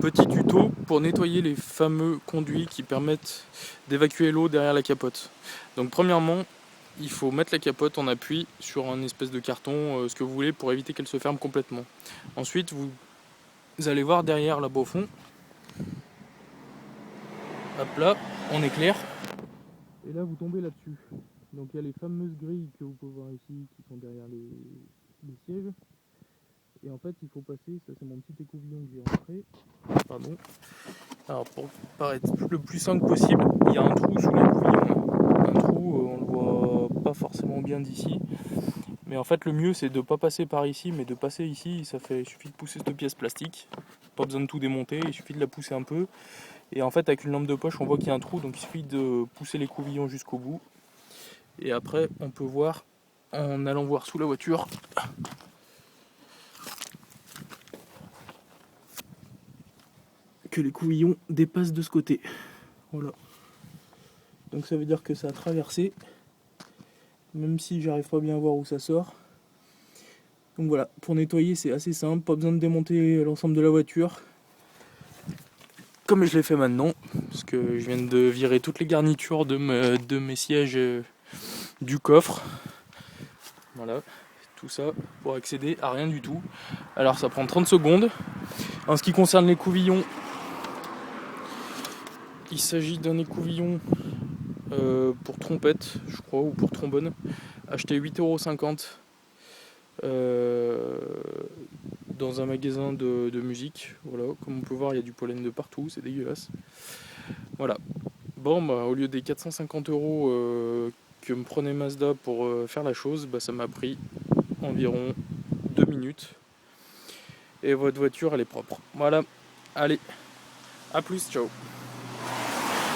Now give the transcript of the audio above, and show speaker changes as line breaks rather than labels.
Petit tuto pour nettoyer les fameux conduits qui permettent d'évacuer l'eau derrière la capote. Donc premièrement, il faut mettre la capote en appui sur un espèce de carton, ce que vous voulez, pour éviter qu'elle se ferme complètement. Ensuite, vous allez voir derrière là-bas au fond. Hop là, on éclaire. Et là, vous tombez là-dessus. Donc il y a les fameuses grilles que vous pouvez voir ici qui sont derrière les sièges. Et en fait, il faut passer, ça c'est mon petit écouvillon que j'ai rentré. Pardon. Alors pour paraître le plus simple possible, il y a un trou sous l'écouvillon. Un trou, on le voit pas forcément bien d'ici. Mais en fait, le mieux c'est de ne pas passer par ici, mais de passer ici. Il suffit de pousser cette pièce plastique. Pas besoin de tout démonter, il suffit de la pousser un peu. Et en fait, avec une lampe de poche, on voit qu'il y a un trou, donc il suffit de pousser l'écouvillon jusqu'au bout. Et après, on peut voir, en allant voir sous la voiture, que l'écouvillon dépasse de ce côté. Voilà. Donc ça veut dire que ça a traversé, même si j'arrive pas bien à voir où ça sort. Donc voilà, pour nettoyer c'est assez simple, pas besoin de démonter l'ensemble de la voiture. Comme je l'ai fait maintenant, parce que je viens de virer toutes les garnitures de mes sièges du coffre. Voilà, tout ça pour accéder à rien du tout. Alors ça prend 30 secondes. En ce qui concerne l'écouvillon, il s'agit d'un écouvillon pour trompette, je crois, ou pour trombone, acheté 8,50 € dans un magasin de musique. Voilà, comme on peut voir, il y a du pollen de partout, c'est dégueulasse. Voilà. Bon, bah, au lieu des 450 € que me prenait Mazda pour faire la chose, bah, ça m'a pris environ 2 minutes. Et votre voiture, elle est propre. Voilà. Allez, à plus, ciao.